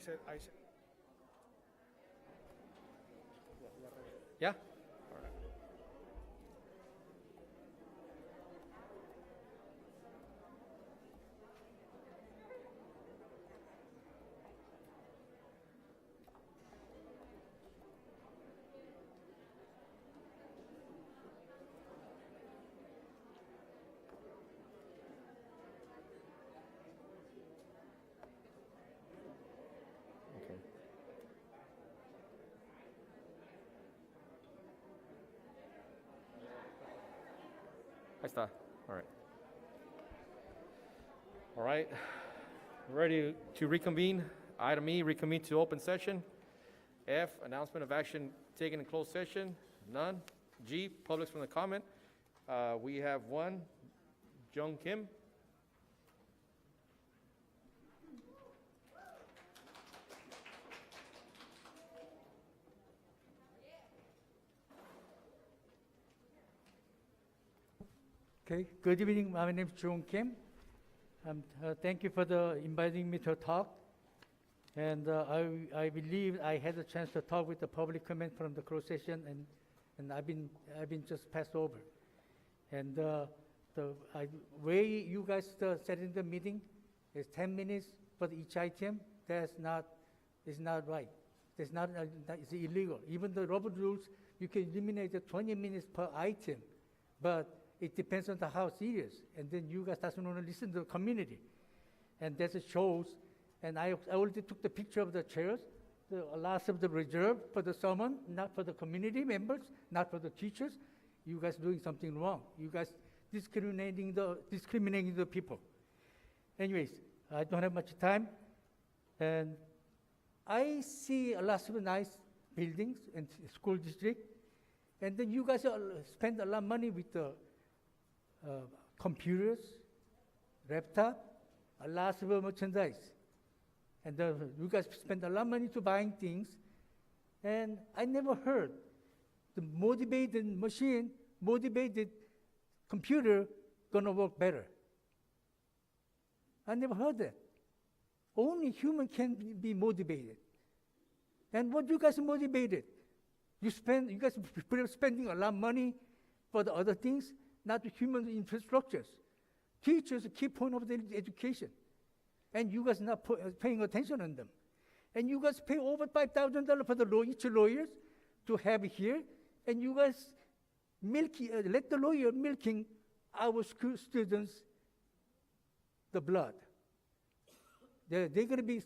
said. Yeah? All right. Okay. Ahí está. All right. All right. Ready to reconvene. Item E, reconvene to open session. F, announcement of action taken in closed session. None. G, publics from the comment. We have one, Jung Kim. Okay, good evening. My name is Jung Kim. Thank you for inviting me to talk. And I believe I had a chance to talk with the public comment from the closed session, and I've been just passed over. And the way you guys setting the meeting is 10 minutes for each item. Is not right. It's it's illegal. Even the Robert rules, you can eliminate the 20 minutes per item, but it depends on how serious. And then you guys doesn't want to listen to the community. And that shows, and I already took the picture of the chairs, the last of the reserve for the sermon, not for the community members, not for the teachers. You guys doing something wrong. You guys discriminating the people. Anyways, I don't have much time. And I see a lot of nice buildings and school district. And then you guys spend a lot of money with the computers, laptop, a lot of merchandise. And you guys spend a lot of money to buying things. And I never heard the motivated machine, motivated computer gonna work better. I never heard that. Only human can be motivated. And what you guys motivated? You guys spending a lot of money for the other things, not the human infrastructures. Teachers are key point of the education. And you guys not paying attention on them. And you guys pay over $5,000 for each lawyers to have here. And you guys let the lawyer milking our school students the blood. They're gonna be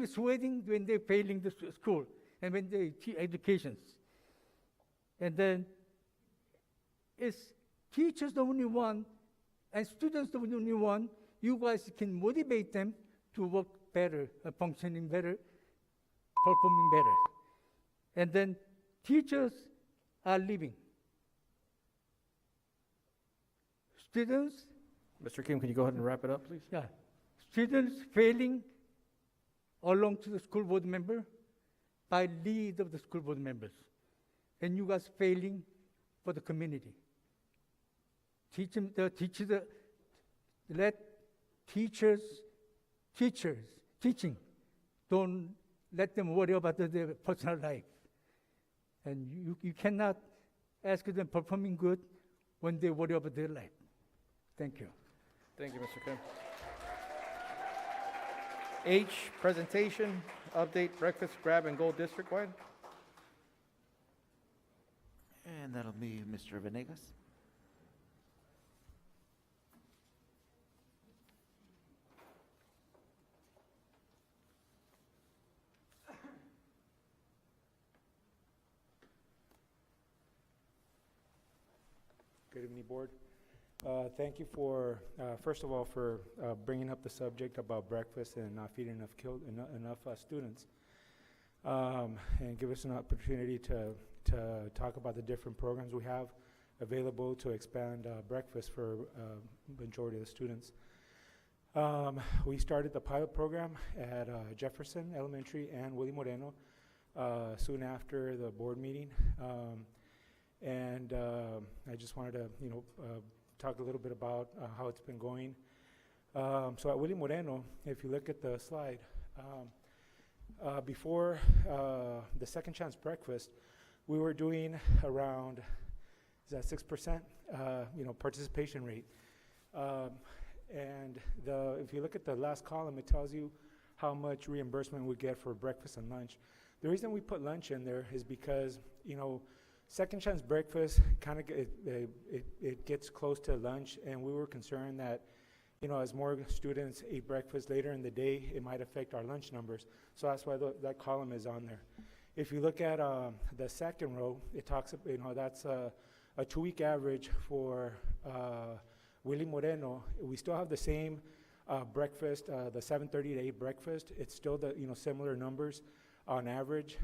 sweating when they're failing the school and when they teach educations. And then it's teachers the only one and students the only one. You guys can motivate them to work better, functioning better, performing better. And then teachers are leaving. Students. Mr. Kim, can you go ahead and wrap it up, please? Yeah. Students failing along to the school board member by lead of the school board members. And you guys failing for the community. Let teaching. Don't let them worry about their personal life. And you cannot ask them performing good when they worry about their life. Thank you. Thank you, Mr. Kim. H, presentation, update, breakfast, grab, and go district-wide. And that'll be Mr. Venegas. Good evening, board. Thank you for, first of all, for bringing up the subject about breakfast and not feeding enough students, and give us an opportunity to talk about the different programs we have available to expand breakfast for majority of the students. We started the pilot program at Jefferson Elementary and Willie Moreno soon after the board meeting. And I just wanted to, talk a little bit about how it's been going. So at Willie Moreno, if you look at the slide, Before the second chance breakfast, we were doing around, is that 6%, participation rate. And if you look at the last column, it tells you how much reimbursement we get for breakfast and lunch. The reason we put lunch in there is because, second chance breakfast kind of it gets close to lunch, and we were concerned that, as more students ate breakfast later in the day, it might affect our lunch numbers. So that's why that column is on there. If you look at the second row, it talks, that's a 2-week average for Willie Moreno. We still have the same breakfast, the 7:30 to 8 breakfast. It's still the similar numbers on average.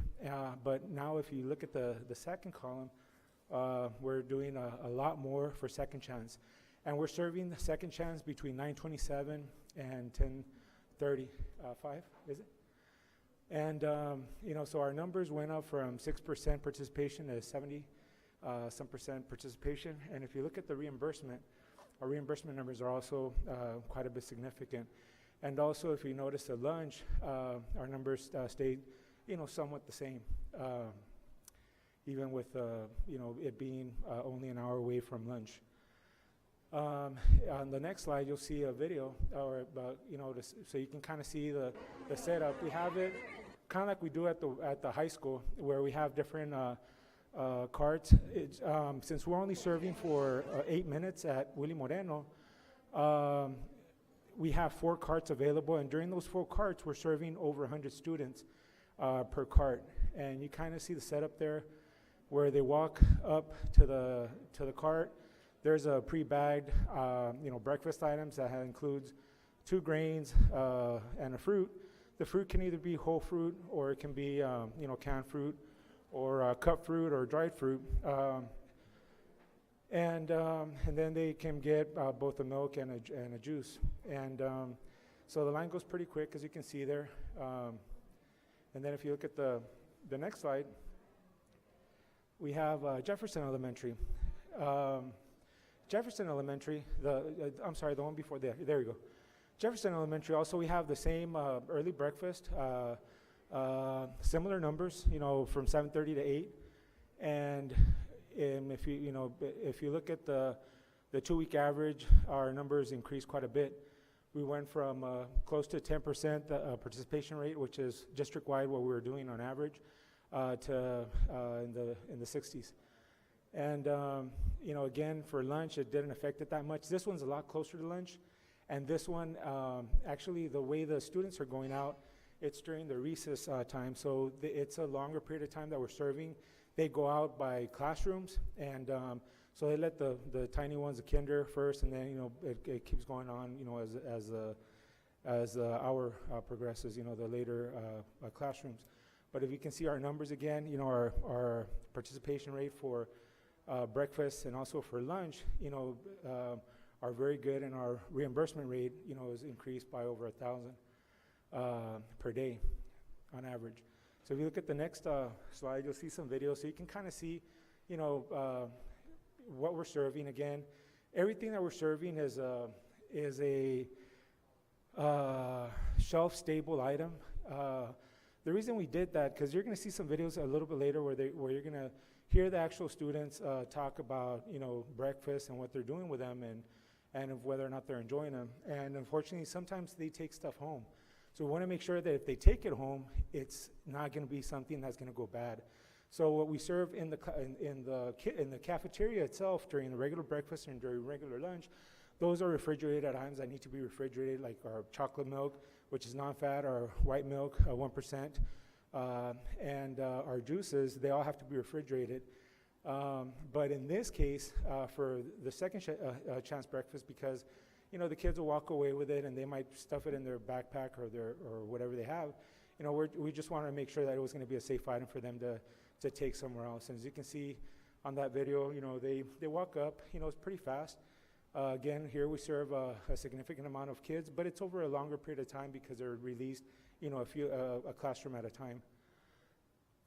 But now if you look at the second column, we're doing a lot more for second chance. And we're serving the second chance between 9:27 and 10:30, 5, is it? And, so our numbers went up from 6% participation to 70 some percent participation. And if you look at the reimbursement, our reimbursement numbers are also quite a bit significant. And also, if you notice at lunch, our numbers stayed, somewhat the same, even with, it being only an hour away from lunch. On the next slide, you'll see a video, so you can kind of see the setup. We have it kind of like we do at the high school, where we have different carts. Since we're only serving for 8 minutes at Willie Moreno, we have 4 carts available, and during those 4 carts, we're serving over 100 students per cart. And you kind of see the setup there, where they walk up to the cart. There's a pre-bagged, breakfast items that includes 2 grains and a fruit. The fruit can either be whole fruit, or it can be, canned fruit, or cut fruit, or dried fruit. And then they can get both a milk and a juice. And so the line goes pretty quick, as you can see there. And then if you look at the next slide, we have Jefferson Elementary. Jefferson Elementary, the one before there we go. Jefferson Elementary, also we have the same early breakfast, similar numbers, from 7:30 to 8. And if you look at the 2-week average, our numbers increased quite a bit. We went from close to 10% participation rate, which is district-wide what we were doing on average, to in the 60s. And, again, for lunch, it didn't affect it that much. This one's a lot closer to lunch. And this one, actually, the way the students are going out, it's during the recess time. So it's a longer period of time that we're serving. They go out by classrooms. And so they let the tiny ones, the kinder first, and then, it keeps going on, as the hour progresses, the later classrooms. But if you can see our numbers again, our participation rate for breakfast and also for lunch, are very good, and our reimbursement rate, is increased by over 1,000 per day on average. So if you look at the next slide, you'll see some videos, so you can kind of see, what we're serving. Again, everything that we're serving is a shelf-stable item. The reason we did that, because you're going to see some videos a little bit later where you're going to hear the actual students talk about, breakfast and what they're doing with them, and of whether or not they're enjoying them. And unfortunately, sometimes they take stuff home. So we want to make sure that if they take it home, it's not going to be something that's going to go bad. So what we serve in the cafeteria itself during the regular breakfast and during regular lunch, those are refrigerated items that need to be refrigerated, like our chocolate milk, which is non-fat, our white milk, 1%, and our juices, they all have to be refrigerated. But in this case, for the second chance breakfast, because the kids will walk away with it and they might stuff it in their backpack or whatever they have, we just wanted to make sure that it was going to be a safe item for them to take somewhere else. And as you can see on that video, they walk up, it's pretty fast. Again, here we serve a significant amount of kids, but it's over a longer period of time because they're released, a classroom at a time.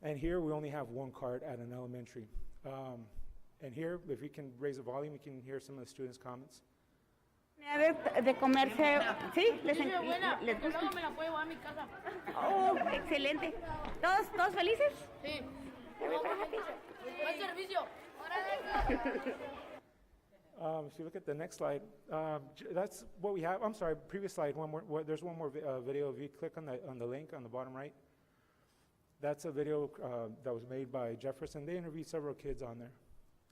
And here we only have 1 cart at an elementary. And here, if you can raise the volume, you can hear some of the students' comments. De comerse, sí, les gusta. Luego me la puedo llevar a mi casa. Oh, excelente. ¿Todos felices? Sí. Buen servicio. If you look at the next slide, that's what we have. I'm sorry, previous slide. One more. There's one more video. If you click on the link on the bottom right, that's a video that was made by Jefferson. They interviewed several kids on there,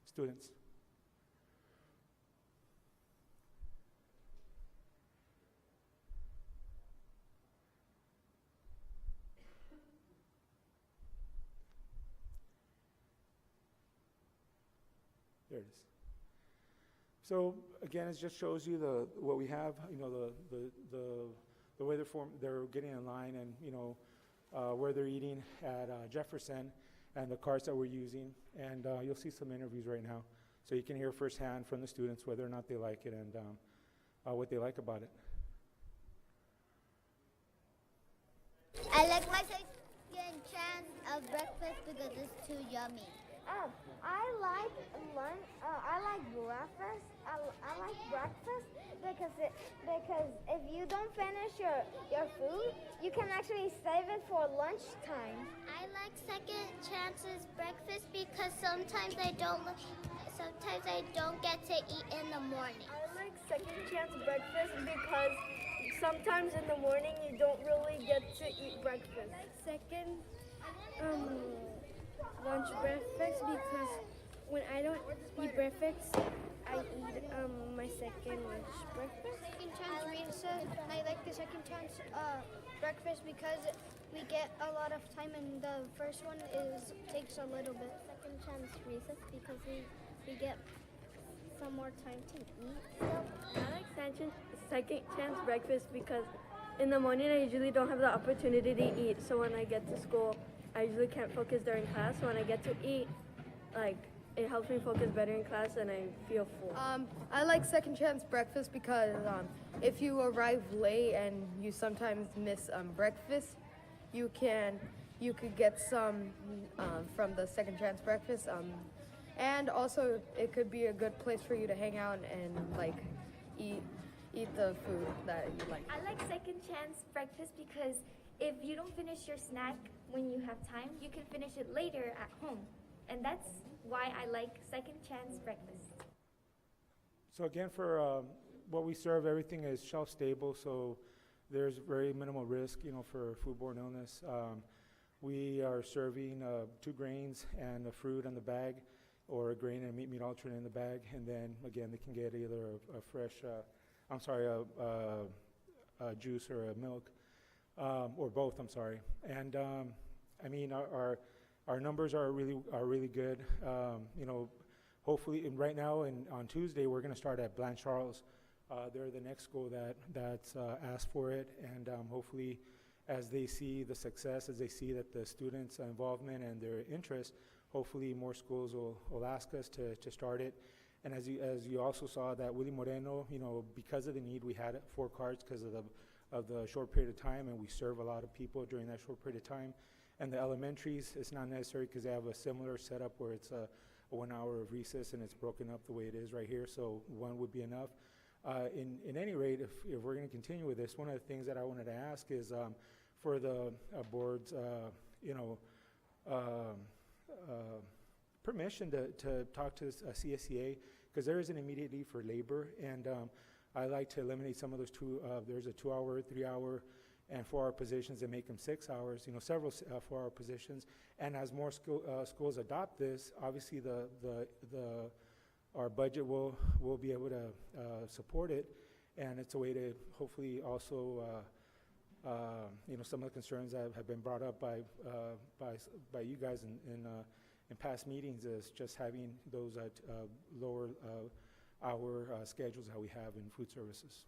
students. There it is. So again, it just shows you what we have. You know, the way they're getting in line, and you know where they're eating at Jefferson, and the carts that we're using. And you'll see some interviews right now, so you can hear firsthand from the students whether or not they like it and what they like about it. I like my second chance of breakfast because it's too yummy. I like lunch. I like breakfast. I like breakfast because if you don't finish your food, you can actually save it for lunchtime. I like second chances breakfast because sometimes I don't get to eat in the morning. I like second chance breakfast because sometimes in the morning you don't really get to eat breakfast. I like second lunch breakfast because when I don't eat breakfast, I eat my second lunch breakfast. Second chance recess. I like the second chance breakfast because we get a lot of time, and the first one takes a little bit. Second chance recess because we get some more time to eat stuff. I like second chance breakfast because in the morning I usually don't have the opportunity to eat, so when I get to school I usually can't focus during class. So when I get to eat, like, it helps me focus better in class and I feel full. I like second chance breakfast because if you arrive late and you sometimes miss breakfast, you could get some from the second chance breakfast. And also it could be a good place for you to hang out and like eat the food that you like. I like second chance breakfast because if you don't finish your snack when you have time, you can finish it later at home. And that's why I like second chance breakfast. So again, for what we serve, everything is shelf stable, so there's very minimal risk, you know, for foodborne illness. We are serving 2 grains and a fruit in the bag, or a grain and a meat alternate in the bag, and then again they can get either a fresh, a juice or a milk. Or both, I'm sorry. And I mean, our numbers are really good. You know, hopefully, and right now on Tuesday we're going to start at Blanche Charles. They're the next school that's asked for it, and hopefully, as they see the success, as they see that the students' involvement and their interest, hopefully more schools will ask us to start it. And as you also saw that Willie Moreno, you know, because of the need, we had 4 carts because of the short period of time, and we serve a lot of people during that short period of time. And the elementaries, it's not necessary because they have a similar setup where it's a 1 hour of recess and it's broken up the way it is right here, so 1 would be enough. In any rate, if we're going to continue with this, one of the things that I wanted to ask is for the board's, permission to talk to CSEA, because there is an immediate need for labor, and I like to eliminate some of those there's a 2 hour, 3 hour, and 4 hour positions and make them 6 hours, you know, several 4 hour positions. And as more schools adopt this, obviously our budget will be able to support it, and it's a way to hopefully also, you know, some of the concerns that have been brought up by you guys in past meetings is just having those lower hour schedules that we have in food services.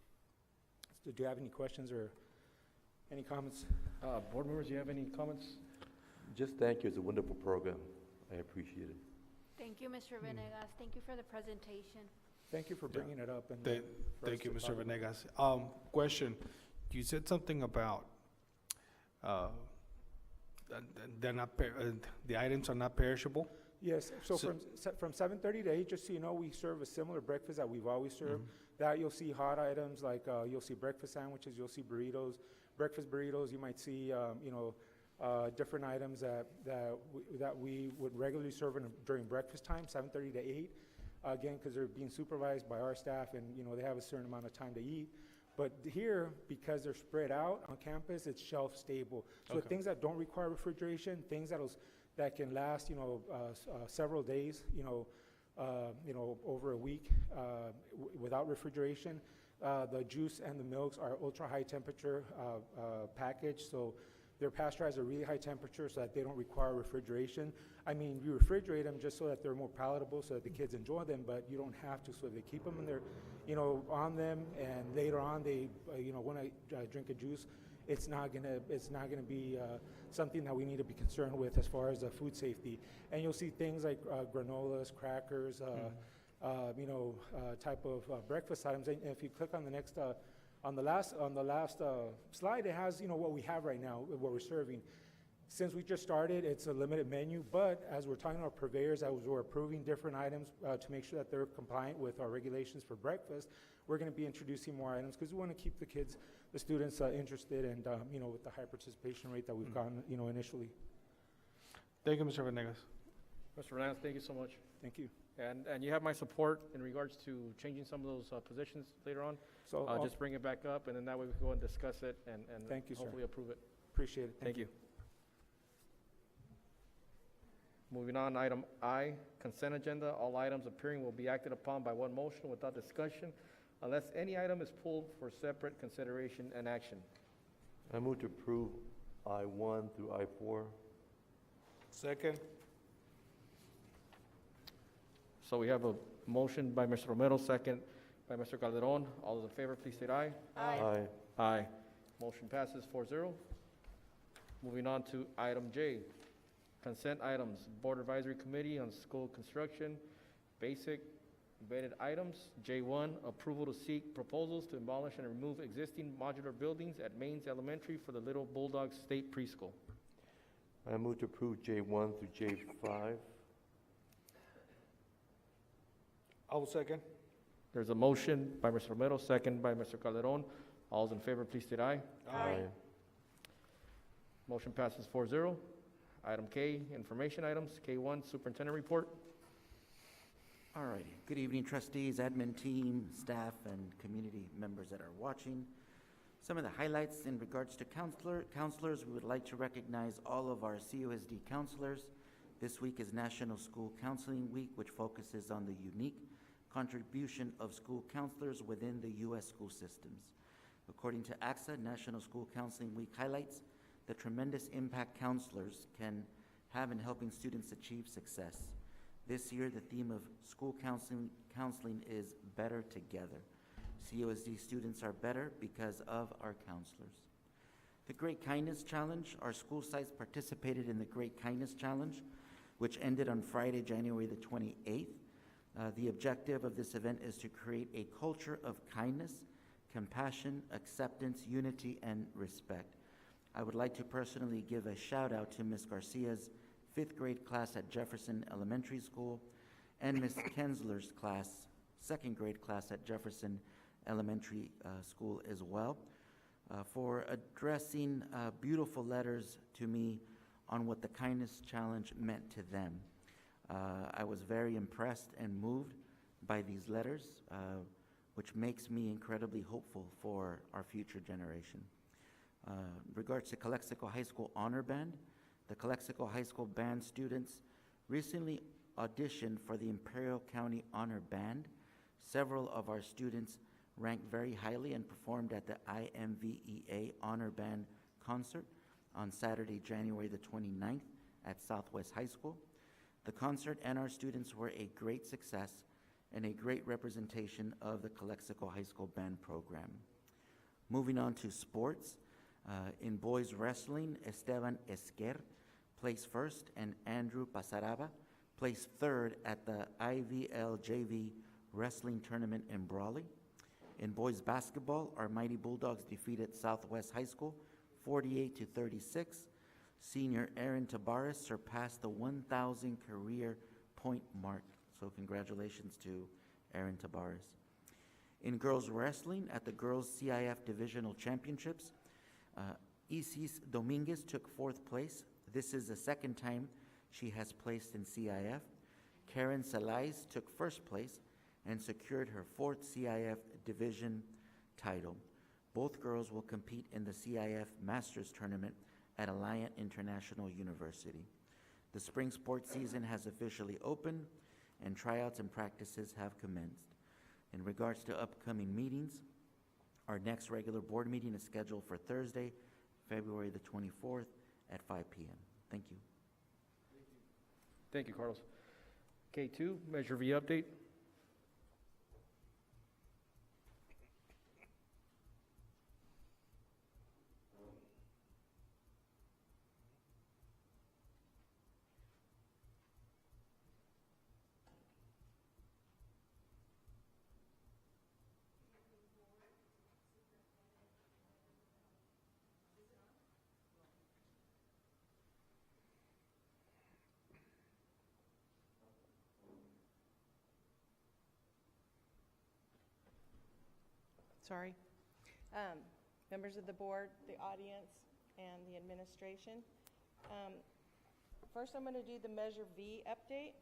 So do you have any questions or any comments? Board members, do you have any comments? Just thank you. It's a wonderful program. I appreciate it. Thank you, Mr. Venegas. Thank you for the presentation. Thank you for bringing it up. And thank you, Mr. Venegas. Question, you said something about they're not the items are not perishable? Yes, so from 7:30 to 8, just so you know, we serve a similar breakfast that we've always served. that you'll see hot items like you'll see breakfast sandwiches, you'll see burritos, breakfast burritos. You might see different items that we would regularly serve during breakfast time, 7:30 to 8. Again, because they're being supervised by our staff, and they have a certain amount of time to eat. But here, because they're spread out on campus, it's shelf stable. So things that don't require refrigeration, things that can last, several days, over a week without refrigeration. The juice and the milks are ultra high temperature packaged, so they're pasteurized at really high temperature so that they don't require refrigeration. I mean, you refrigerate them just so that they're more palatable, so that the kids enjoy them, but you don't have to. So if they keep them in their, on them, and later on they, want to drink a juice, it's not gonna be something that we need to be concerned with as far as food safety. And you'll see things like granolas, crackers, type of breakfast items. And if you click on the next. On the last slide, it has what we have right now, what we're serving. Since we just started, it's a limited menu, but as we're talking about purveyors, as we're approving different items to make sure that they're compliant with our regulations for breakfast, we're going to be introducing more items because we want to keep the students interested, and with the high participation rate that we've gotten initially. Thank you, Mr. Venegas. Mr. Venegas, thank you so much. Thank you. And you have my support in regards to changing some of those positions later on. So just bring it back up, and then that way we can go and discuss it and thank you, hopefully sir. approve it. Appreciate it. Thank you. Moving on, item I, consent agenda. All items appearing will be acted upon by one motion without discussion unless any item is pulled for separate consideration and action. I move to approve I-1 through I-4. Second. So we have a motion by Mr. Romero, second by Mr. Calderon. All those in favor, please state aye. Aye. Aye. Motion passes 4-0. Moving on to item J, consent items. Board Advisory Committee on School Construction, basic vetted items. J1, approval to seek proposals to demolish and remove existing modular buildings at Mains Elementary for the Little Bulldogs State Preschool. I move to approve J1 through J5. I will second. There's a motion by Mr. Romero, second by Mr. Calderon. All those in favor, please state aye. Aye. Motion passes 4-0. Item K, information items. K1, Superintendent Report. All right. Good evening, trustees, admin team, staff, and community members that are watching. Some of the highlights in regards to counselors, we would like to recognize all of our CUSD counselors. This week is National School Counseling Week, which focuses on the unique contribution of school counselors within the U.S. school systems. According to AXA, National School Counseling Week highlights the tremendous impact counselors can have in helping students achieve success. This year, the theme of school counseling is Better Together. CUSD students are better because of our counselors. The Great Kindness Challenge, our school sites participated in the Great Kindness Challenge, which ended on Friday, January the 28th. The objective of this event is to create a culture of kindness, compassion, acceptance, unity, and respect. I would like to personally give a shout out to Ms. Garcia's 5th grade class at Jefferson Elementary School and Ms. Kensler's class, 2nd grade class at Jefferson Elementary School as well, for addressing beautiful letters to me on what the Kindness Challenge meant to them. I was very impressed and moved by these letters, which makes me incredibly hopeful for our future generation. Regards to Calexico High School Honor Band, the Calexico High School band students recently auditioned for the Imperial County Honor Band. Several of our students ranked very highly and performed at the IMVEA Honor Band concert on Saturday, January the 29th at Southwest High School. The concert and our students were a great success and a great representation of the Calexico High School band program. Moving on to sports, in boys wrestling, Esteban Esquer placed first and Andrew Pasaraba placed third at the IVL JV wrestling tournament in Brawley. In boys basketball, our Mighty Bulldogs defeated Southwest High School 48-36. Senior Aaron Tabares surpassed the 1,000 career point mark. So congratulations to Aaron Tabares. In girls wrestling, at the Girls CIF Divisional Championships, Isis Dominguez took 4th place. This is the 2nd time she has placed in CIF. Karen Salais took 1st place and secured her 4th CIF Division title. Both girls will compete in the CIF Masters Tournament at Alliant International University. The spring sports season has officially opened, and tryouts and practices have commenced. In regards to upcoming meetings, our next regular board meeting is scheduled for Thursday, February the 24th at 5 p.m. Thank you. Thank you, Carlos. K2, Measure V update. Sorry. Members of the board, the audience, and the administration. First, I'm going to do the Measure V update.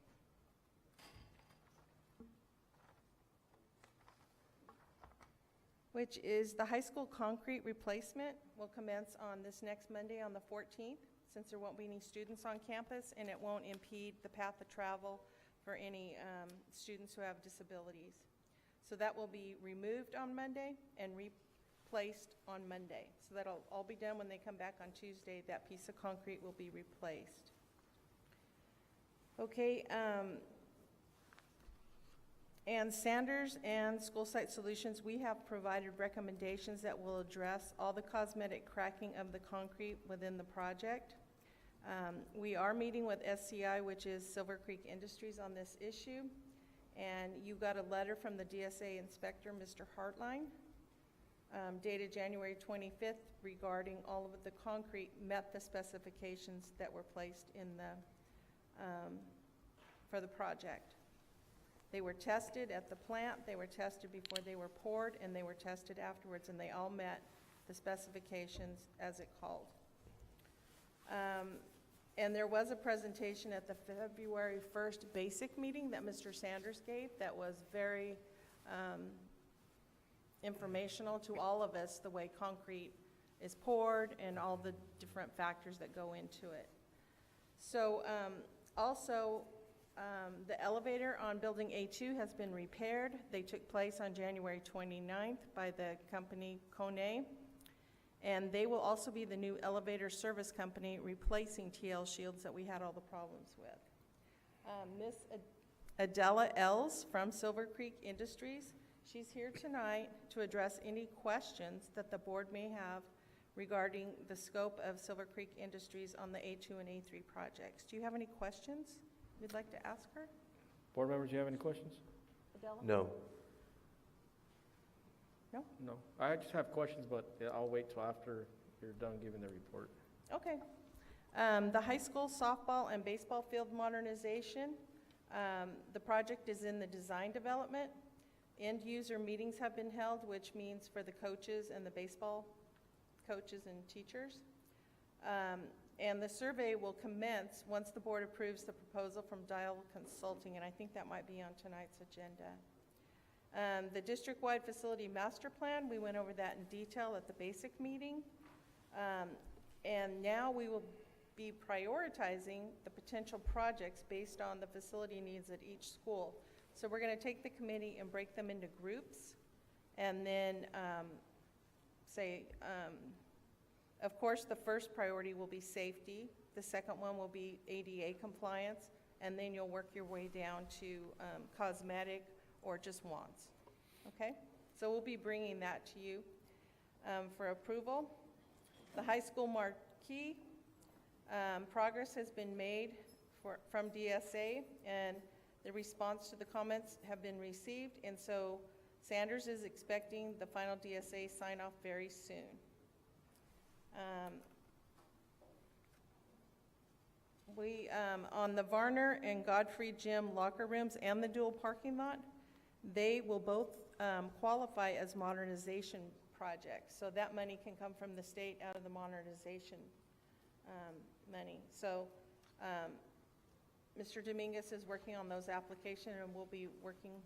Which is the high school concrete replacement will commence on this next Monday on the 14th, since there won't be any students on campus, and it won't impede the path of travel for any students who have disabilities. So that will be removed on Monday and replaced on Monday. So that'll all be done when they come back on Tuesday. That piece of concrete will be replaced. Okay, and Sanders and School Site Solutions, we have provided recommendations that will address all the cosmetic cracking of the concrete within the project. We are meeting with SCI, which is Silver Creek Industries, on this issue. And you got a letter from the DSA inspector, Mr. Hartline, dated January 25th, regarding all of the concrete met the specifications that were placed in the, for the project. They were tested at the plant, they were tested before they were poured, and they were tested afterwards, and they all met the specifications as it called. And there was a presentation at the February 1st basic meeting that Mr. Sanders gave that was very informational to all of us, the way concrete is poured and all the different factors that go into it. So also, the elevator on building A2 has been repaired. They took place on January 29th by the company Kone. And they will also be the new elevator service company replacing TL Shields that we had all the problems with. Miss Adela Els from Silver Creek Industries, she's here tonight to address any questions that the board may have regarding the scope of Silver Creek Industries on the A2 and A3 projects. Do you have any questions you'd like to ask her? Board members, do you have any questions? Adela? No. No? No. I just have questions, but I'll wait till after you're done giving the report. Okay. The high school softball and baseball field modernization, the project is in the design development. End user meetings have been held, which means for the coaches and the baseball coaches and teachers. And the survey will commence once the board approves the proposal from Dial Consulting, and I think that might be on tonight's agenda. The district-wide facility master plan, we went over that in detail at the basic meeting. And now we will be prioritizing the potential projects based on the facility needs at each school. So we're going to take the committee and break them into groups, and then of course, the first priority will be safety. The second one will be ADA compliance, and then you'll work your way down to cosmetic or just wants. Okay? So we'll be bringing that to you for approval. The high school Marquee, progress has been made from DSA, and the response to the comments have been received, and so Sanders is expecting the final DSA sign-off very soon. On the Varner and Godfrey gym locker rooms and the dual parking lot, they will both qualify as modernization projects. So that money can come from the state out of the modernization money. So Mr. Dominguez is working on those applications, and we'll be working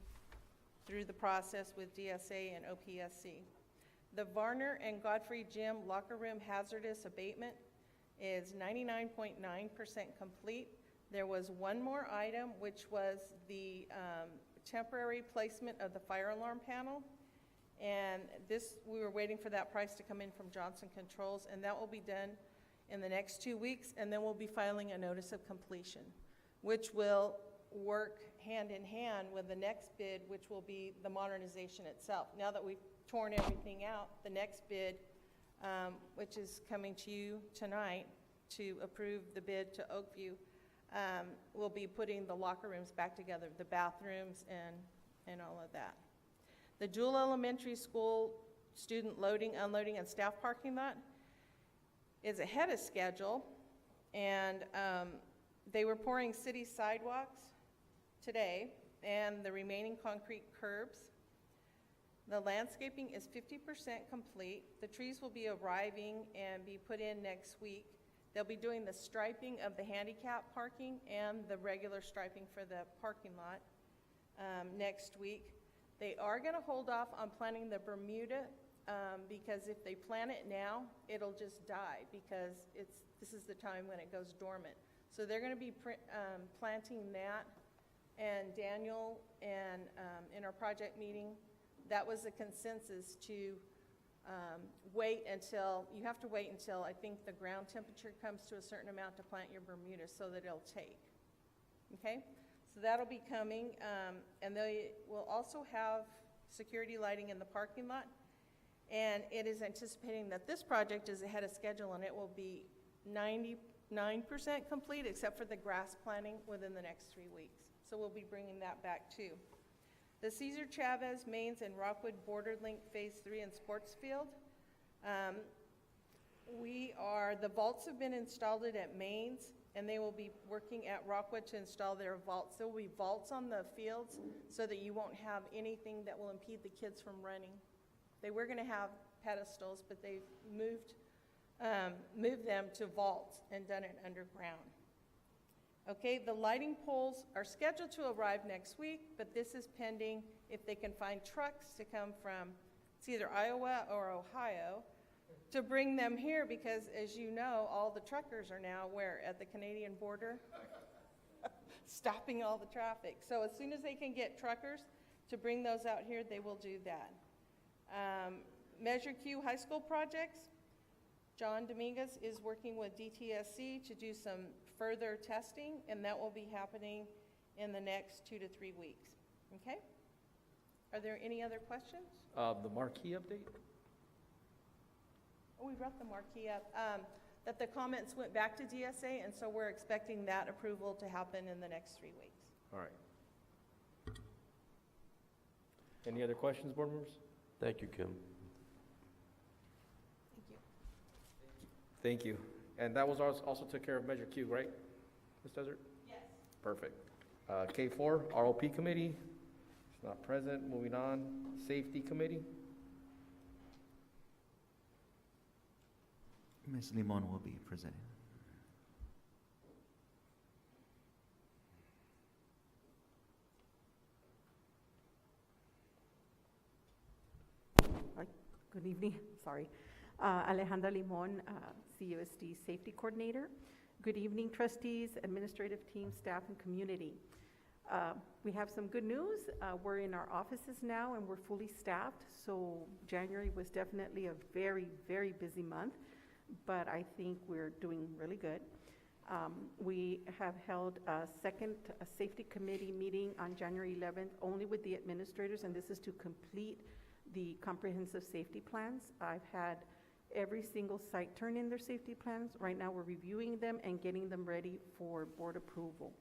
through the process with DSA and OPSC. The Varner and Godfrey Gym locker room hazardous abatement is 99.9% complete. There was one more item, which was the temporary placement of the fire alarm panel. And this, we were waiting for that price to come in from Johnson Controls, and that will be done in the next 2 weeks, and then we'll be filing a notice of completion, which will work hand in hand with the next bid, which will be the modernization itself. Now that we've torn everything out, the next bid, which is coming to you tonight to approve the bid to Oakview, we'll be putting the locker rooms back together, the bathrooms and all of that. The Jewel Elementary School student loading, unloading, and staff parking lot is ahead of schedule, and they were pouring city sidewalks today and the remaining concrete curbs. The landscaping is 50% complete. The trees will be arriving and be put in next week. They'll be doing the striping of the handicap parking and the regular striping for the parking lot next week. They are going to hold off on planting the Bermuda because if they plant it now, it'll just die because this is the time when it goes dormant. So they're going to be planting that. And Daniel and in our project meeting, that was the consensus to wait until, you have to wait until I think the ground temperature comes to a certain amount to plant your Bermuda so that it'll take. Okay? So that'll be coming. And they will also have security lighting in the parking lot. And it is anticipating that this project is ahead of schedule and it will be 99% complete except for the grass planting within the next 3 weeks. So we'll be bringing that back too. The Cesar Chavez, Mains, and Rockwood Border Link Phase 3 and Sports Field. The vaults have been installed at Mains, and they will be working at Rockwood to install their vaults. There will be vaults on the fields so that you won't have anything that will impede the kids from running. They were going to have pedestals, but they've moved them to vaults and done it underground. Okay, the lighting poles are scheduled to arrive next week, but this is pending if they can find trucks to come from, it's either Iowa or Ohio, to bring them here because, as you know, all the truckers are now where? At the Canadian border, stopping all the traffic. So as soon as they can get truckers to bring those out here, they will do that. Measure Q high school projects. John Dominguez is working with DTSC to do some further testing, and that will be happening in the next 2 to 3 weeks. Okay? Are there any other questions? The Marquee update? Oh, we brought the Marquee up. That the comments went back to DSA, and so we're expecting that approval to happen in the next 3 weeks. All right. Any other questions, board members? Thank you, Kim. Thank you. And that was also took care of Measure Q, right, Ms. Desert? Yes. Perfect. K4, ROP Committee, it's not present. Moving on, Safety Committee. Ms. Limon will be presenting. Good evening, sorry. Alejandra Limon, CUSD Safety Coordinator. Good evening, trustees, administrative team, staff, and community. We have some good news. We're in our offices now and we're fully staffed. So January was definitely a very, very busy month, but I think we're doing really good. We have held a second safety committee meeting on January 11th only with the administrators, and this is to complete the comprehensive safety plans. I've had every single site turn in their safety plans. Right now we're reviewing them and getting them ready for board approval.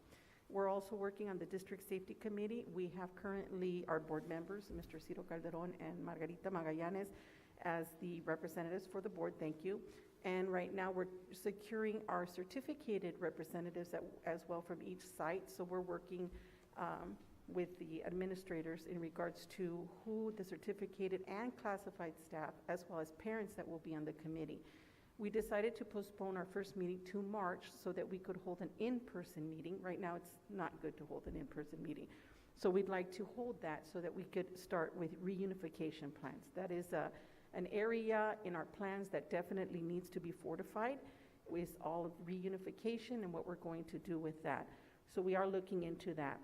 We're also working on the district safety committee. We have currently our board members, Mr. Ciro Calderon and Margarita Magallanes, as the representatives for the board. Thank you. And right now we're securing our certificated representatives as well from each site. So we're working with the administrators in regards to who the certificated and classified staff, as well as parents that will be on the committee. We decided to postpone our first meeting to March so that we could hold an in-person meeting. Right now, it's not good to hold an in-person meeting. So we'd like to hold that so that we could start with reunification plans. That is an area in our plans that definitely needs to be fortified with all of reunification and what we're going to do with that. So we are looking into that.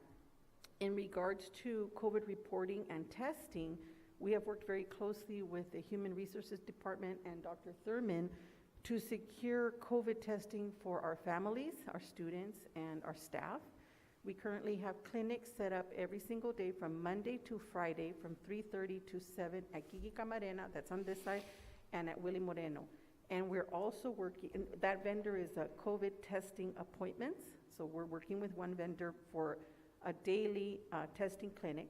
In regards to COVID reporting and testing, we have worked very closely with the Human Resources Department and Dr. Thurman to secure COVID testing for our families, our students, and our staff. We currently have clinics set up every single day from Monday to Friday from 3:30 to 7 at Kiki Camarena, that's on this side, and at Willie Moreno. And we're also working, and that vendor is COVID testing appointments. So we're working with one vendor for a daily testing clinic.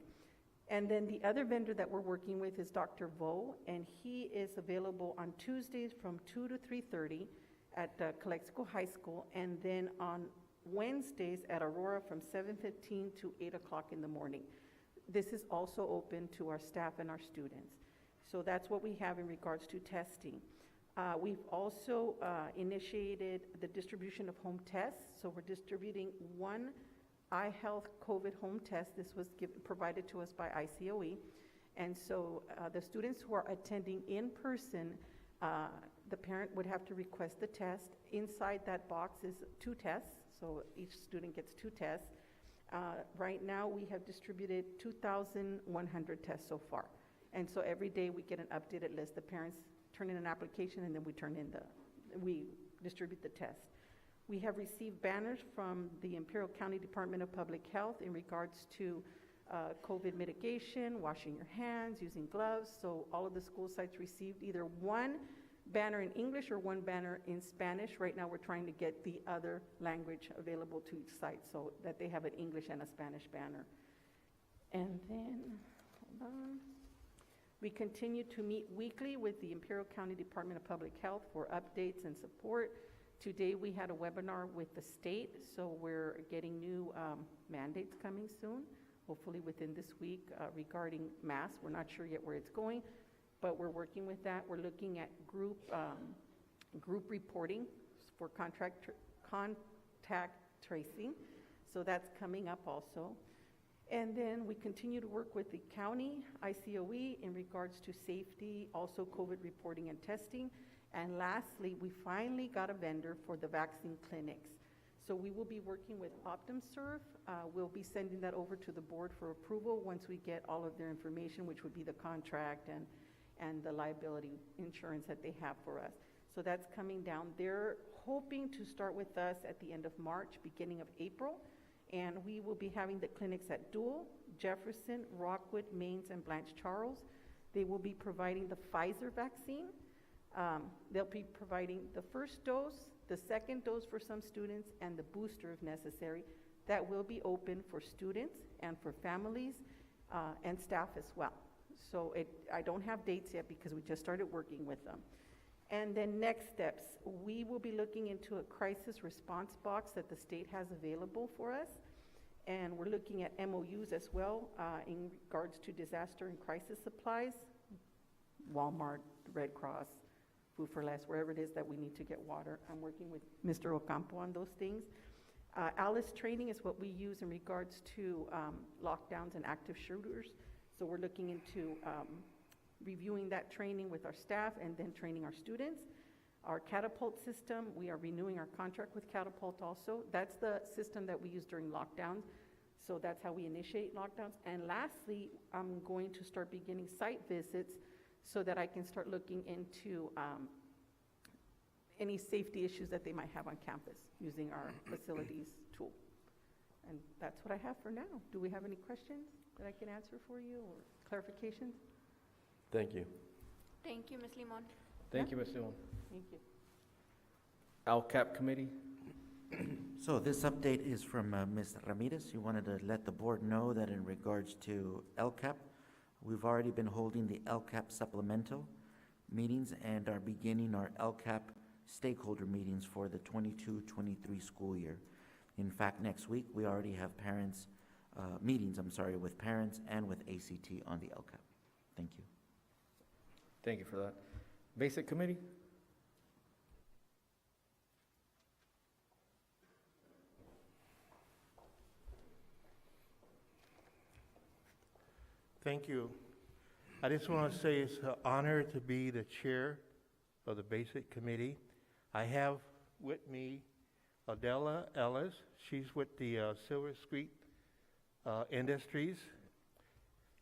And then the other vendor that we're working with is Dr. Vo, and he is available on Tuesdays from 2 to 3:30 at Calexico High School, and then on Wednesdays at Aurora from 7:15 to 8 o'clock in the morning. This is also open to our staff and our students. So that's what we have in regards to testing. We've also initiated the distribution of home tests. So we're distributing one iHealth COVID home test. This was provided to us by ICOE. And so the students who are attending in person, the parent would have to request the test. Inside that box is 2 tests, so each student gets 2 tests. Right now we have distributed 2,100 tests so far. And so every day we get an updated list. The parents turn in an application, and then we distribute the test. We have received banners from the Imperial County Department of Public Health in regards to COVID mitigation, washing your hands, using gloves. So all of the school sites received either one banner in English or one banner in Spanish. Right now we're trying to get the other language available to each site so that they have an English and a Spanish banner. And then, hold on. We continue to meet weekly with the Imperial County Department of Public Health for updates and support. Today we had a webinar with the state, so we're getting new mandates coming soon, hopefully within this week regarding masks. We're not sure yet where it's going, but we're working with that. We're looking at group reporting for contact tracing, so that's coming up also. And then we continue to work with the county ICOE in regards to safety, also COVID reporting and testing. And lastly, we finally got a vendor for the vaccine clinics. So we will be working with OptumServe. We'll be sending that over to the board for approval once we get all of their information, which would be the contract and the liability insurance that they have for us. So that's coming down. They're hoping to start with us at the end of March, beginning of April. And we will be having the clinics at Dual, Jefferson, Rockwood, Mains, and Blanche Charles. They will be providing the Pfizer vaccine. They'll be providing the first dose, the second dose for some students, and the booster if necessary. That will be open for students and for families and staff as well. So I don't have dates yet because we just started working with them. And then next steps, we will be looking into a crisis response box that the state has available for us. And we're looking at MOUs as well in regards to disaster and crisis supplies, Walmart, Red Cross, Food for Less, wherever it is that we need to get water. I'm working with Mr. Ocampo on those things. ALICE training is what we use in regards to lockdowns and active shooters. So we're looking into reviewing that training with our staff and then training our students. Our Catapult system, we are renewing our contract with Catapult also. That's the system that we use during lockdowns. So that's how we initiate lockdowns. And lastly, I'm going to start beginning site visits so that I can start looking into any safety issues that they might have on campus using our facilities tool. And that's what I have for now. Do we have any questions that I can answer for you or clarifications? Thank you. Thank you, Ms. Limon. Thank you, Ms. Limon. Thank you. LCAP committee. So this update is from Ms. Ramirez. She wanted to let the board know that in regards to LCAP, we've already been holding the LCAP supplemental meetings and are beginning our LCAP stakeholder meetings for the 22-23 school year. In fact, next week, we already have parents meetings, with parents and with ACT on the LCAP. Thank you. Thank you for that. Basic Committee? Thank you. I just want to say it's an honor to be the chair of the Basic Committee. I have with me Adela Ellis. She's with the Silver Street Industries.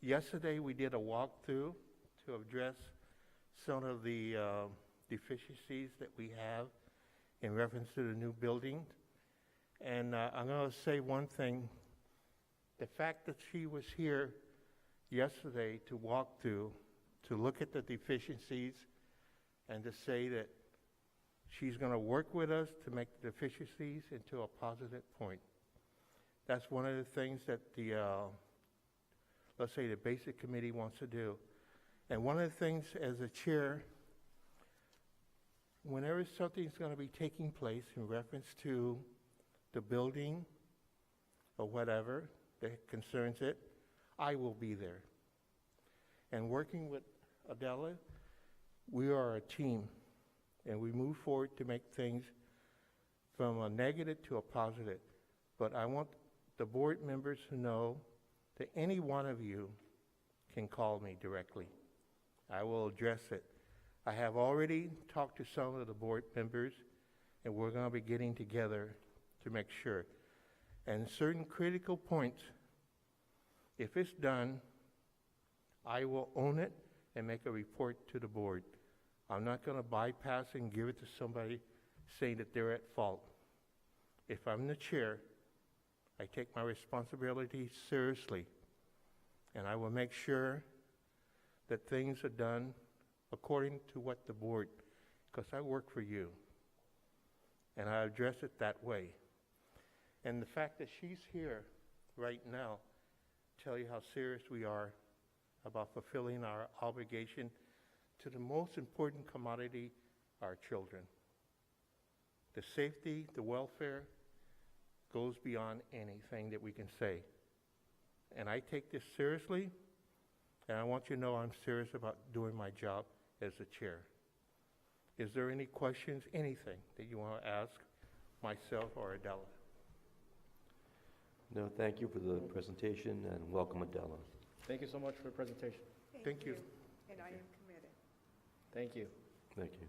Yesterday we did a walkthrough to address some of the deficiencies that we have in reference to the new building. And I'm going to say one thing. The fact that she was here yesterday to walk through, to look at the deficiencies, and to say that she's going to work with us to make the deficiencies into a positive point. That's one of the things that the, let's say, the Basic Committee wants to do. And one of the things as a chair, whenever something's going to be taking place in reference to the building or whatever that concerns it, I will be there. And working with Adela, we are a team, and we move forward to make things from a negative to a positive. But I want the board members to know that any one of you can call me directly. I will address it. I have already talked to some of the board members, and we're going to be getting together to make sure. And certain critical points, if it's done, I will own it and make a report to the board. I'm not going to bypass and give it to somebody saying that they're at fault. If I'm the chair, I take my responsibility seriously, and I will make sure that things are done according to what the board, because I work for you, and I address it that way. And the fact that she's here right now tell you how serious we are about fulfilling our obligation to the most important commodity, our children. The safety, the welfare goes beyond anything that we can say. And I take this seriously, and I want you to know I'm serious about doing my job as the chair. Is there any questions, anything that you want to ask myself or Adela? No, thank you for the presentation, and welcome, Adela. Thank you so much for the presentation. Thank you. And I am committed. Thank you. Thank you.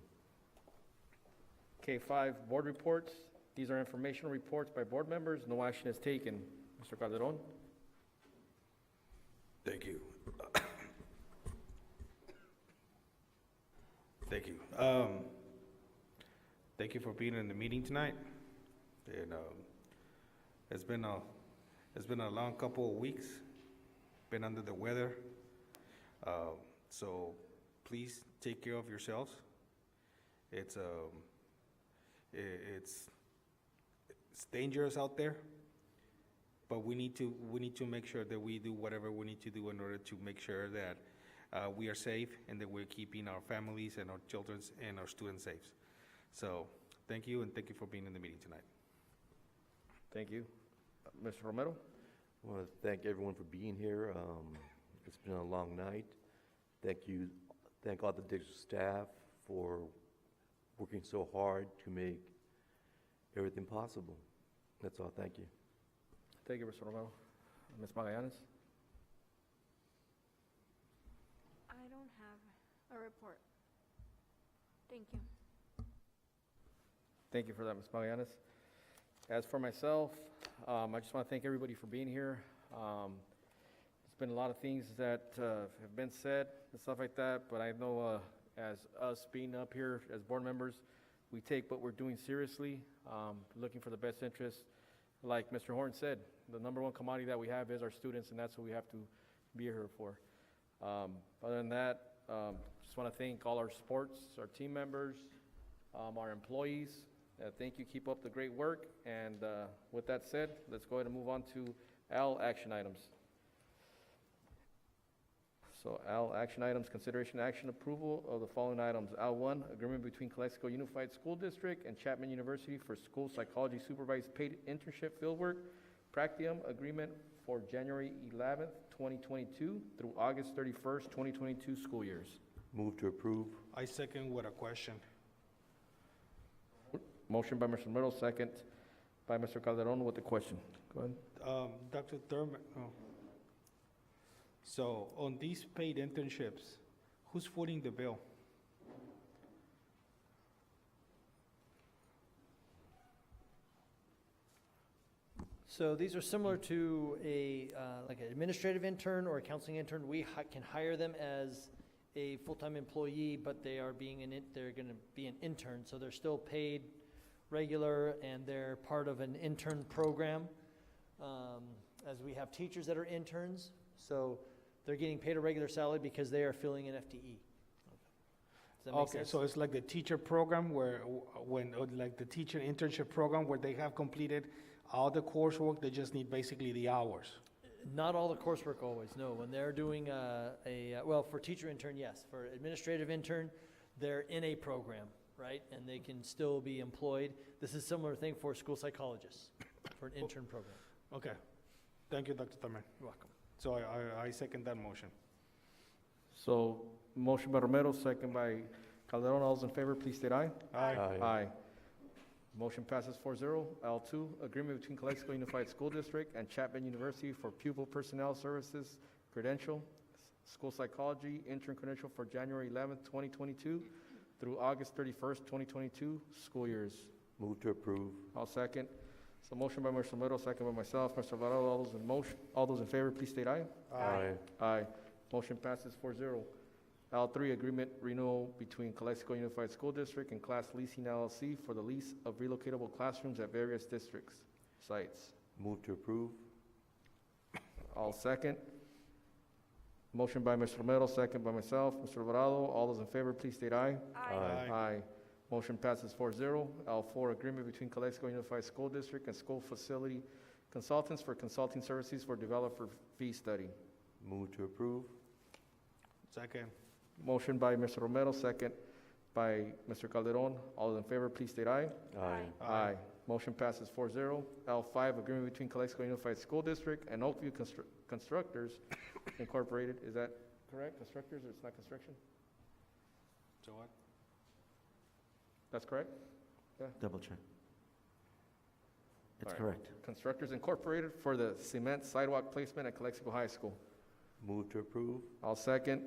K5, board reports. These are informational reports by board members. No action is taken. Mr. Calderon. Thank you. Thank you. Thank you for being in the meeting tonight. And it's been a long couple of weeks. Been under the weather. So please take care of yourselves. It's dangerous out there, but we need to make sure that we do whatever we need to do in order to make sure that we are safe and that we're keeping our families and our children and our students safe. So thank you, and thank you for being in the meeting tonight. Thank you. Mr. Romero? I want to thank everyone for being here. It's been a long night. Thank all the district staff for working so hard to make everything possible. That's all. Thank you. Thank you, Mr. Romero. Ms. Magallanes? I don't have a report. Thank you. Thank you for that, Ms. Magallanes. As for myself, I just want to thank everybody for being here. There's been a lot of things that have been said and stuff like that, but I know as us being up here as board members, we take what we're doing seriously, looking for the best interest. Like Mr. Horn said, the number one commodity that we have is our students, and that's what we have to be here for. Other than that, just want to thank all our sports, our team members, our employees. Thank you. Keep up the great work. And with that said, let's go ahead and move on to L, action items. So L, action items, consideration action approval of the following items. L1, agreement between Calexico Unified School District and Chapman University for school psychology supervised paid internship fieldwork. Practium agreement for January 11th, 2022 through August 31st, 2022 school years. Move to approve. I second with a question. Motion by Mr. Romero, second by Mr. Calderon with the question. Go ahead. Dr. Thurman, so on these paid internships, who's footing the bill? So these are similar to a, like an administrative intern or a counseling intern. We can hire them as a full-time employee, but they are they're going to be an intern, so they're still paid regular, and they're part of an intern program. As we have teachers that are interns, so they're getting paid a regular salary because they are filling an FTE. Does that make Okay, sense? so it's like the teacher program where, like the teacher internship program where they have completed all the coursework, they just need basically the hours. Not all the coursework always, no. When they're doing well, for teacher intern, yes. For administrative intern, they're in a program, right? And they can still be employed. This is a similar thing for school psychologists, for an intern program. Okay. Thank you, Dr. Thurman. You're welcome. So I second that motion. So, motion by Romero, second by Calderon. All those in favor, please state aye. Aye. Aye. Motion passes 4-0. L2, agreement between Calexico Unified School District and Chapman University for pupil personnel services credential, school psychology intern credential for January 11th, 2022 through August 31st, 2022 school years. Move to approve. I'll second. So motion by Mr. Romero, second by myself. Mr. Alvarado, all those in favor, please state aye. Aye. Aye. Motion passes 4-0. L3, agreement renewal between Calexico Unified School District and Class Leasing LLC for the lease of relocatable classrooms at various districts, sites. Move to approve. All second. Motion by Mr. Romero, second by myself. Mr. Alvarado, all those in favor, please state aye. Aye. Aye. Motion passes 4-0. L4, agreement between Calexico Unified School District and school facility consultants for consulting services for developer fee study. Move to approve. Second. Motion by Mr. Romero, second by Mr. Calderon. All those in favor, please state aye. Aye. Aye. Motion passes 4-0. L5, agreement between Calexico Unified School District and Oakview Constructors Incorporated. Is that correct? Constructors, or it's not construction? So what? That's correct? Yeah. Double check. It's All right. correct. Constructors Incorporated for the cement sidewalk placement at Calexico High School. Move to approve. I'll second.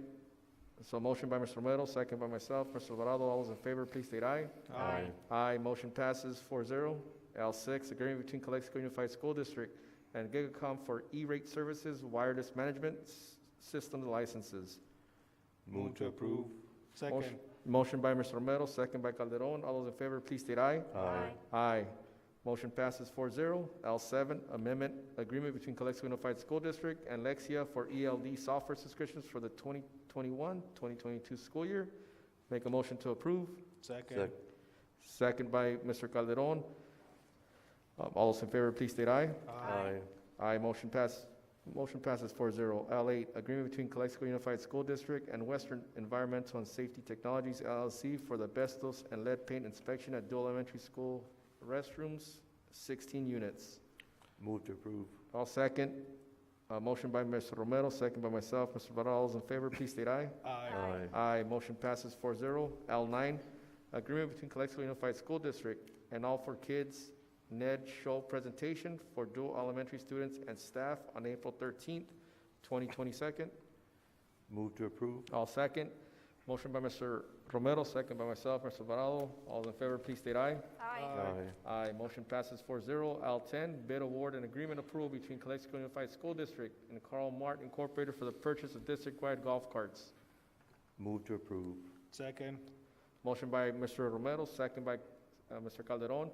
So motion by Mr. Romero, second by myself. Mr. Alvarado, all those in favor, please state aye. Aye. Aye. Motion passes 4-0. L6, agreement between Calexico Unified School District and Gigacom for E-rate services, wireless management system licenses. Move to approve. Second. Motion by Mr. Romero, second by Calderon. All those in favor, please state aye. Aye. Aye. Motion passes 4-0. L7, amendment, agreement between Calexico Unified School District and Lexia for ELD software subscriptions for the 2021-2022 school year. Make a motion to approve. Second. Second by Mr. Calderon. All those in favor, please state aye. Aye. Aye. Motion passes 4-0. L8, agreement between Calexico Unified School District and Western Environmental and Safety Technologies LLC for the asbestos and lead paint inspection at Dual Elementary School restrooms, 16 units. Move to approve. All second. Motion by Mr. Romero, second by myself. Mr. Barral, all those in favor, please state aye. Aye. Aye. Motion passes 4-0. L9, agreement between Calexico Unified School District and All for Kids NED show presentation for dual elementary students and staff on April 13th, 2022. Move to approve. All second. Motion by Mr. Romero, second by myself, Mr. Alvarado. All in favor, please state aye. Aye. Aye. Motion passes 4-0. L10, bid award and agreement approval between Calexico Unified School District and Carl Mart Incorporated for the purchase of district-wide golf carts. Move to approve. Second. Motion by Mr. Romero, second by Mr. Calderon.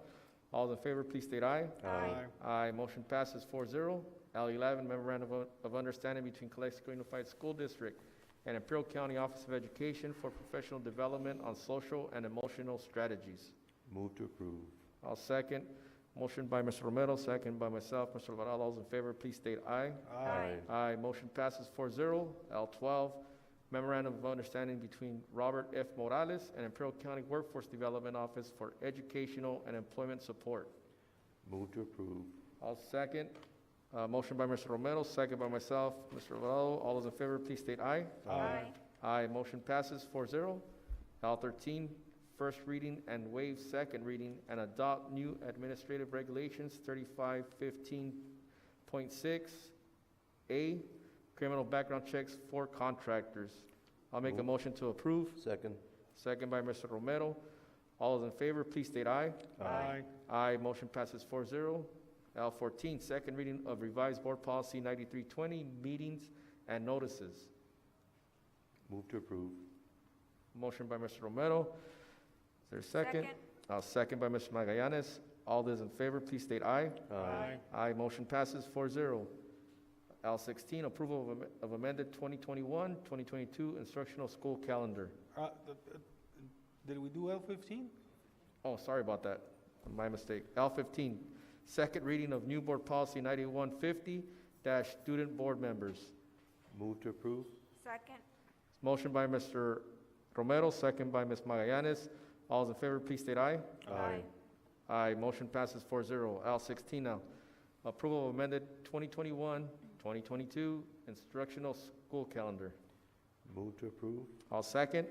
All in favor, please state aye. Aye. Aye. Motion passes 4-0. L11, memorandum of understanding between Calexico Unified School District and Imperial County Office of Education for professional development on social and emotional strategies. Move to approve. I'll second. Motion by Mr. Romero, second by myself. Mr. Alvarado, all those in favor, please state aye. Aye. Aye. Motion passes 4-0. L12, memorandum of understanding between Robert F. Morales and Imperial County Workforce Development Office for educational and employment support. Move to approve. I'll second. Motion by Mr. Romero, second by myself, Mr. Alvarado. All those in favor, please state aye. Aye. Aye, motion passes 4-0. L13, first reading and waive second reading and adopt new administrative regulations 3515.6A, criminal background checks for contractors. I'll make a Move. motion to approve. Second. Second by Mr. Romero. All those in favor, please state aye. Aye. Aye, motion passes 4-0. L14, second reading of revised board policy 9320, meetings and notices. Move to approve. Motion by Mr. Romero. Is there a second? Second by Mr. Magallanes. All those in favor, please state aye. Aye. Aye, motion passes 4-0. L16, approval of amended 2021-2022 instructional school calendar. Did we do L15? Oh, sorry about that. My mistake. L15, second reading of new board policy 9150 student board members. Move to approve. Second. Motion by Mr. Romero, second by Ms. Magallanes. All those in favor, please state aye. Aye. Aye, motion passes 4-0. L16 now. Approval of amended 2021-2022 instructional school calendar. Move to approve. I'll second.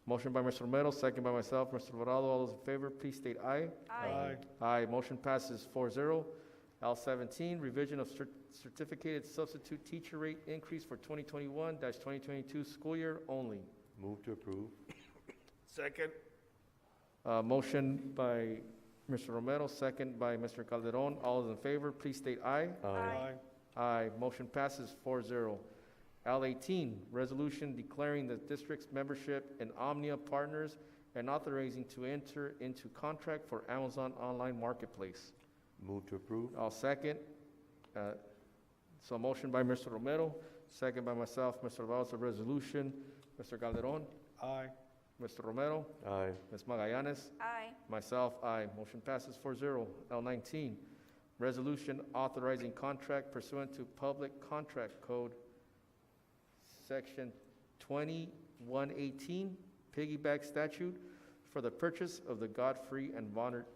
Motion by Mr. Romero, second by myself, Mr. Alvarado. All those in favor, please state aye. Aye. Aye, motion passes 4-0. L17, revision of certificated substitute teacher rate increase for 2021-2022 school year only. Move to approve. Second. Motion by Mr. Romero, second by Mr. Calderon. All those in favor, please state aye. Aye. Aye, motion passes 4-0. L18, resolution declaring the district's membership in Omnia Partners and authorizing to enter into contract for Amazon Online Marketplace. Move to approve. I'll second. So motion by Mr. Romero, second by myself, Mr. Alvarado, resolution. Mr. Calderon, Aye. Mr. Romero, Aye. Ms. Magallanes, Aye. myself, aye. Motion passes 4-0. L19, resolution authorizing contract pursuant to Public Contract Code, Section 2118, piggyback statute for the purchase of the Godfrey and Varner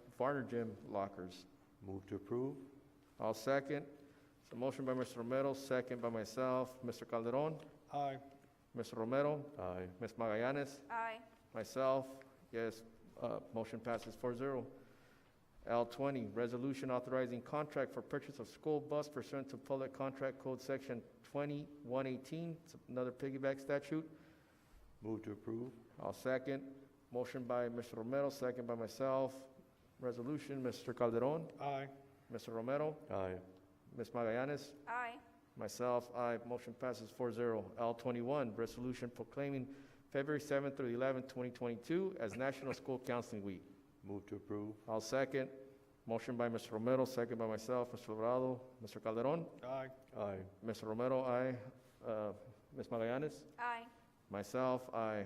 Gym lockers. Move to approve. I'll second. So motion by Mr. Romero, second by myself. Mr. Calderon, Aye. Mr. Romero, Aye. Ms. Magallanes, Aye. myself, yes, motion passes 4-0. L20, resolution authorizing contract for purchase of school bus pursuant to Public Contract Code Section 2118. It's another piggyback statute. Move to approve. I'll second. Motion by Mr. Romero, second by myself. Resolution, Mr. Calderon, Aye. Mr. Romero, Aye. Ms. Magallanes, Aye. myself, aye. Motion passes 4-0. L21, resolution proclaiming February 7th through 11th, 2022 as National School Counseling Week. Move to approve. I'll second. Motion by Mr. Romero, second by myself, Mr. Alvarado, Mr. Calderon, Aye. Aye. Mr. Romero, aye. Ms. Magallanes, Aye. myself, aye.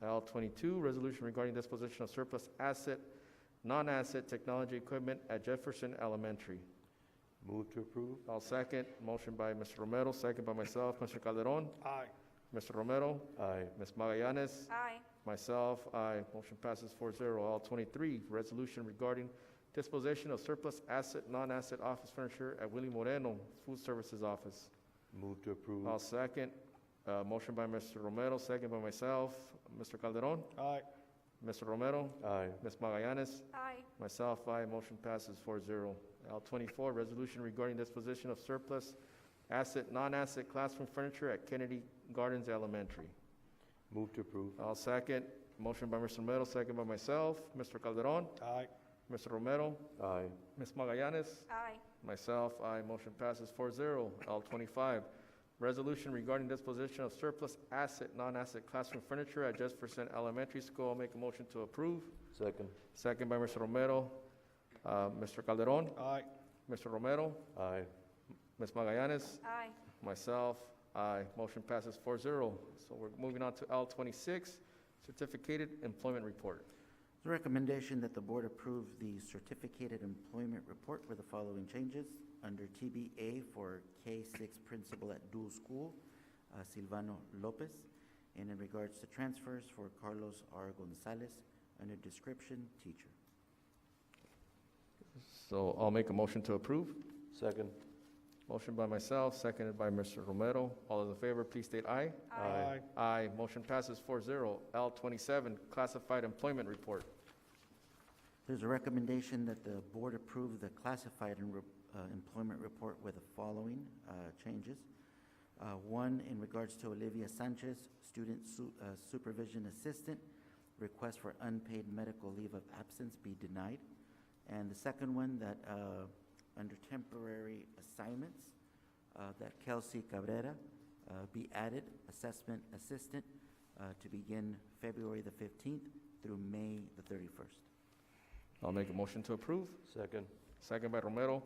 L22, resolution regarding disposition of surplus asset, non-asset technology equipment at Jefferson Elementary. Move to approve. I'll second. Motion by Mr. Romero, second by myself, Mr. Calderon, Aye. Mr. Romero, Aye. Ms. Magallanes, Aye. myself, aye. Motion passes 4-0. L23, resolution regarding disposition of surplus asset, non-asset office furniture at Willie Moreno Food Services Office. Move to approve. I'll second. Motion by Mr. Romero, second by myself, Mr. Calderon, Aye. Mr. Romero, Aye. Ms. Magallanes, Aye. myself, aye. Motion passes 4-0. L24, resolution regarding disposition of surplus asset, non-asset classroom furniture at Kennedy Gardens Elementary. Move to approve. I'll second. Motion by Mr. Romero, second by myself, Mr. Calderon, Aye. Mr. Romero, Aye. Ms. Magallanes, Aye. myself, aye. Motion passes 4-0. L25, resolution regarding disposition of surplus asset, non-asset classroom furniture at Jefferson Elementary School. I'll make a motion to approve. Second. Second by Mr. Romero. Mr. Calderon, Aye. Mr. Romero, Aye. Ms. Magallanes, Aye. myself, aye. Motion passes 4-0. So we're moving on to L26, certificated employment report. The recommendation that the board approve the certificated employment report with the following changes. Under TBA for K6 principal at dual school, Silvano Lopez. And in regards to transfers for Carlos R. Gonzalez, under description, teacher. So I'll make a motion to approve. Second. Motion by myself, seconded by Mr. Romero. All those in favor, please state aye. Aye. Aye. Motion passes 4-0. L27, classified employment report. There's a recommendation that the board approve the classified employment report with the following changes. One, in regards to Olivia Sanchez, student supervision assistant, request for unpaid medical leave of absence be denied. And the second one, that under temporary assignments, that Kelsey Cabrera be added, assessment assistant, to begin February the 15th through May the 31st. I'll make a motion to approve. Second. Second by Romero.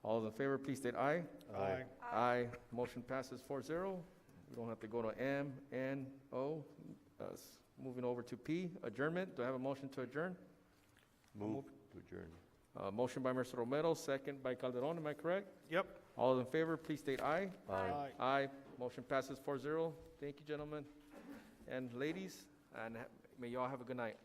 All those in favor, please state aye. Aye. Aye. Motion passes 4-0. We don't have to go to M, N, O. Moving over to P, adjournment. Do I have a motion to adjourn? Move to adjourn. Motion by Mr. Romero, second by Calderon. Am I correct? Yep. All those in favor, please state aye. Aye. Aye. Motion passes 4-0. Thank you, gentlemen and ladies, and may you all have a good night.